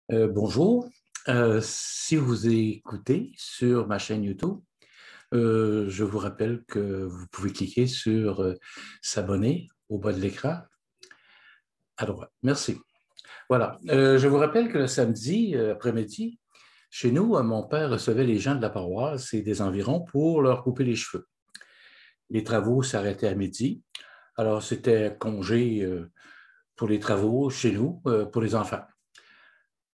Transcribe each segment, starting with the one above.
Bonjour. Si vous écoutez sur ma chaîne YouTube, je vous rappelle que vous pouvez cliquer sur s'abonner au bas de l'écran à droite. Merci. Voilà. Je vous rappelle que le samedi après-midi, chez nous, mon père recevait les gens de la paroisse et des environs pour leur couper les cheveux. Les travaux s'arrêtaient à midi. Alors, c'était congé pour les travaux chez nous, pour les enfants.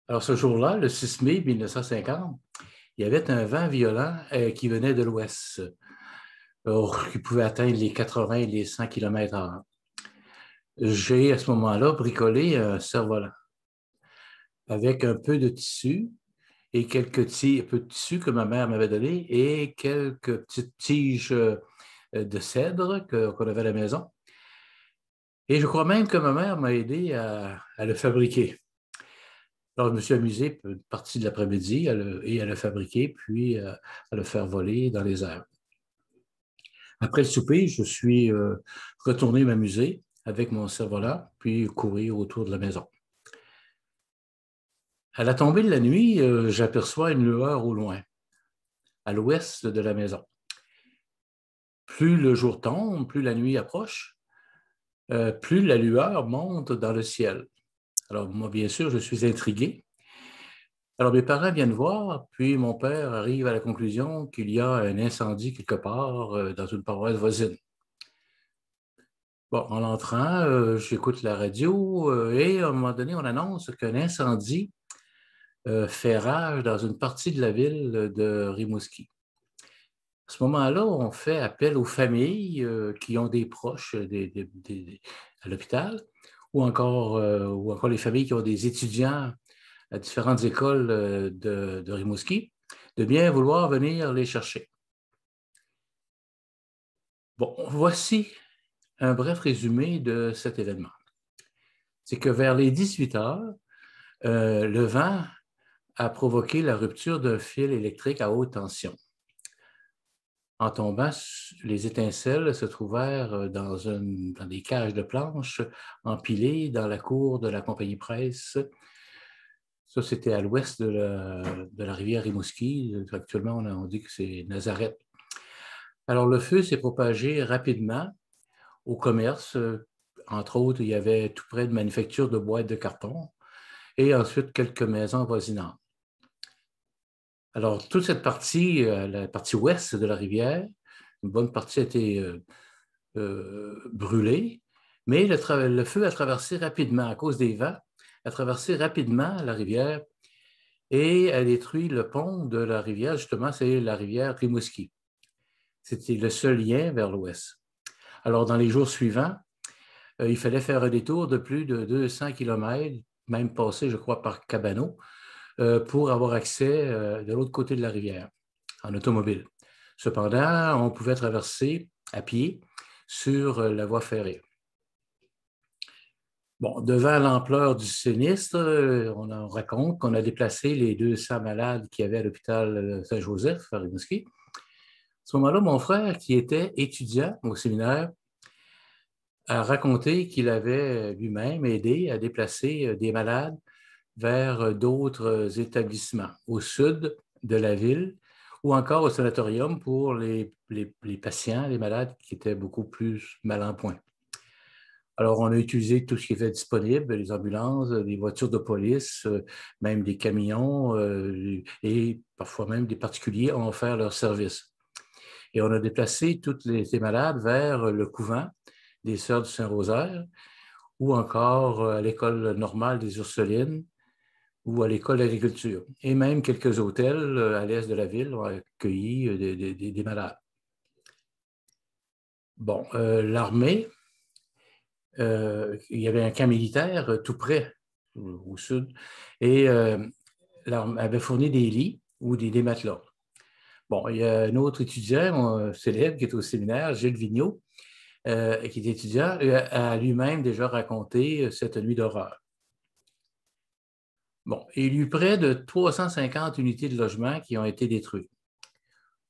Alors, ce jour-là, le 6 mai 1950, il y avait un vent violent qui venait de l'ouest, qui pouvait atteindre les 80 et les 100 km/h. J'ai, à ce moment-là, bricolé un cerf-volant avec un peu de tissu et quelques peu de tissu que ma mère m'avait donné et quelques petites tiges de cèdre qu'on avait à la maison. Et je crois même que ma mère m'a aidé à le fabriquer. Alors, je me suis amusé une partie de l'après-midi à le fabriquer, puis à le faire voler dans les airs. Après le souper, je suis retourné m'amuser avec mon cerf-volant, puis courir autour de la maison. À la tombée de la nuit, j'aperçois une lueur au loin, à l'ouest de la maison. Plus le jour tombe, plus la nuit approche, plus la lueur monte dans le ciel. Alors moi, bien sûr, je suis intrigué. Alors mes parents viennent voir, puis mon père arrive à la conclusion qu'il y a un incendie quelque part dans une paroisse voisine. Bon, en entrant, j'écoute la radio et à un moment donné, on annonce qu'un incendie fait rage dans une partie de la ville de Rimouski. À ce moment-là, on fait appel aux familles qui ont des proches à l'hôpital ou encore les familles qui ont des étudiants à différentes écoles de Rimouski, de bien vouloir venir les chercher. Bon, voici un bref résumé de cet événement. C'est que vers les 18 heures, le vent a provoqué la rupture d'un fil électrique à haute tension. En tombant, les étincelles se trouvèrent dans des cages de planches empilées dans la cour de la compagnie presse. Ça, c'était à l'ouest de la rivière Rimouski. Actuellement, on dit que c'est Nazareth. Alors, le feu s'est propagé rapidement au commerce. Entre autres, il y avait tout près de manufactures de boîtes de carton et ensuite quelques maisons avoisinantes. Alors, toute cette partie, la partie ouest de la rivière, une bonne partie a été brûlée, mais le feu a traversé rapidement, à cause des vents, a traversé rapidement la rivière et a détruit le pont de la rivière. Justement, c'est la rivière Rimouski. C'était le seul lien vers l'ouest. Alors, dans les jours suivants, il fallait faire un détour de plus de 200 km, même passer, je crois, par Cabano, pour avoir accès de l'autre côté de la rivière, en automobile. Cependant, on pouvait traverser à pied sur la voie ferrée. Bon, devant l'ampleur du sinistre, on raconte qu'on a déplacé les 200 malades qu'il y avait à l'hôpital Saint-Joseph à Rimouski. À ce moment-là, mon frère, qui était étudiant au séminaire, a raconté qu'il avait lui-même aidé à déplacer des malades vers d'autres établissements au sud de la ville ou encore au sanatorium pour les patients, les malades qui étaient beaucoup plus mal en point. Alors, on a utilisé tout ce qui était disponible, les ambulances, les voitures de police, même des camions et parfois même des particuliers ont offert leur service. Et on a déplacé tous ces malades vers le couvent des Sœurs du Saint-Rosaire ou encore à l'école normale des Ursulines ou à l'école d'agriculture. Et même quelques hôtels à l'est de la ville ont accueilli des malades. Bon, l'armée, il y avait un camp militaire tout près, au sud, et l'armée avait fourni des lits ou des matelas. Bon, il y a un autre étudiant célèbre qui est au séminaire, Gilles Vigneault, qui est étudiant, a lui-même déjà raconté cette nuit d'horreur. Bon, il y a eu près de 350 unités de logement qui ont été détruites.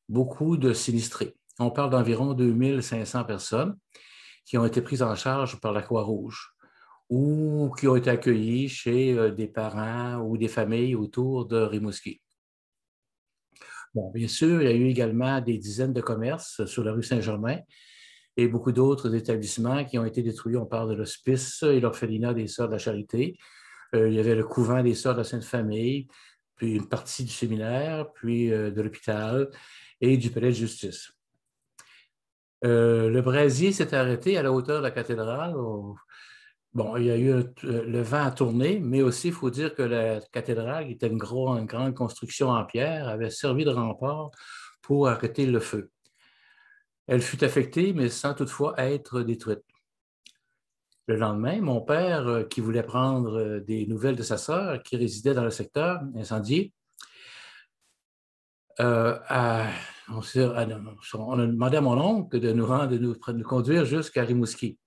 Beaucoup de sinistrés. On parle d'environ 2500 personnes qui ont été prises en charge par la Croix-Rouge. ou qui ont été accueillis chez des parents ou des familles autour de Rimouski. Bon, bien sûr, il y a eu également des dizaines de commerces sur la rue Saint-Germain et beaucoup d'autres établissements qui ont été détruits. On parle de l'hospice et l'orphelinat des Sœurs de la Charité. Il y avait le couvent des Sœurs de la Sainte-Famille, puis une partie du séminaire, puis de l'hôpital et du palais de justice. Le brasier s'est arrêté à la hauteur de la cathédrale. Bon, il y a eu le vent a tourné, mais aussi, il faut dire que la cathédrale, qui était une grande construction en pierre, avait servi de rempart pour arrêter le feu. Elle fut affectée, mais sans toutefois être détruite. Le lendemain, mon père, qui voulait prendre des nouvelles de sa sœur, qui résidait dans le secteur incendié, on a demandé à mon oncle de nous conduire jusqu'à Rimouski.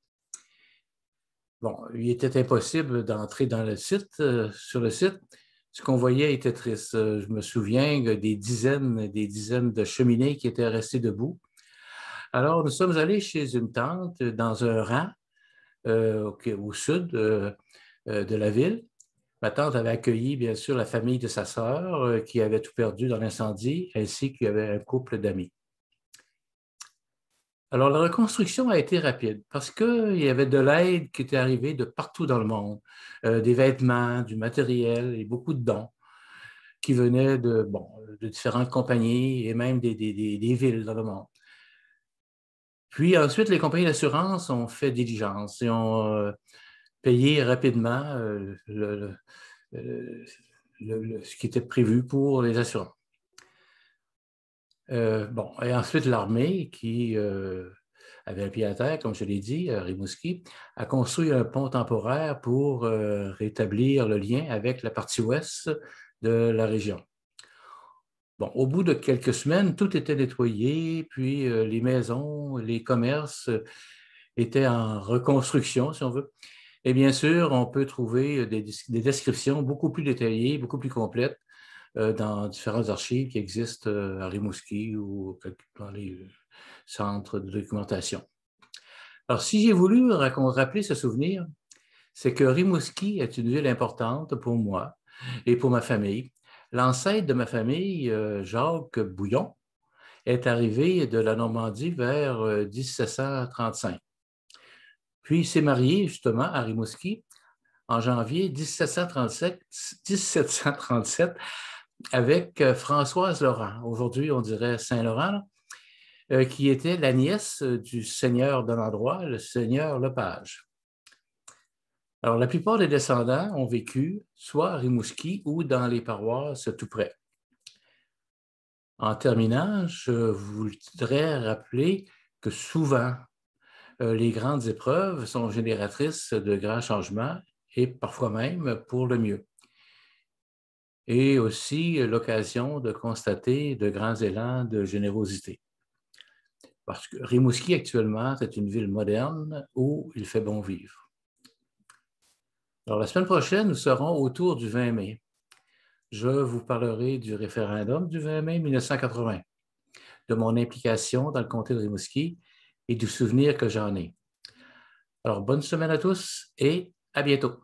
Bon, il était impossible d'entrer dans le site, sur le site. Ce qu'on voyait était triste. Je me souviens des dizaines de cheminées qui étaient restées debout. Alors, nous sommes allés chez une tante dans un rang au sud de la ville. Ma tante avait accueilli, bien sûr, la famille de sa sœur qui avait tout perdu dans l'incendie, ainsi qu'il y avait un couple d'amis. Alors, la reconstruction a été rapide parce qu'il y avait de l'aide qui était arrivée de partout dans le monde, des vêtements, du matériel et beaucoup de dons qui venaient de différentes compagnies et même des villes dans le monde. Puis ensuite, les compagnies d'assurance ont fait diligence et ont payé rapidement ce qui était prévu pour les assurants. Et ensuite, l'armée, qui avait un pied à terre, comme je l'ai dit, à Rimouski, a construit un pont temporaire pour rétablir le lien avec la partie ouest de la région. Bon, au bout de quelques semaines, tout était nettoyé, puis les maisons, les commerces étaient en reconstruction, si on veut. Et bien sûr, on peut trouver des descriptions beaucoup plus détaillées, beaucoup plus complètes dans différentes archives qui existent à Rimouski ou dans les centres de documentation. Alors, si j'ai voulu rappeler ce souvenir, c'est que Rimouski est une ville importante pour moi et pour ma famille. L'ancêtre de ma famille, Jacques Bouillon, est arrivé de la Normandie vers 1735. Puis il s'est marié justement à Rimouski en janvier 1737 avec Françoise Laurent, aujourd'hui on dirait Saint-Laurent, qui était la nièce du seigneur de l'endroit, le seigneur Lepage. Alors, la plupart des descendants ont vécu soit à Rimouski ou dans les paroisses tout près. En terminant, je voudrais rappeler que souvent, les grandes épreuves sont génératrices de grands changements et parfois même pour le mieux. Et aussi l'occasion de constater de grands élans de générosité. Parce que Rimouski, actuellement, c'est une ville moderne où il fait bon vivre. Alors, la semaine prochaine, nous serons autour du 20 mai. Je vous parlerai du référendum du 20 mai 1980, de mon implication dans le comté de Rimouski et du souvenir que j'en ai. Alors, bonne semaine à tous et à bientôt.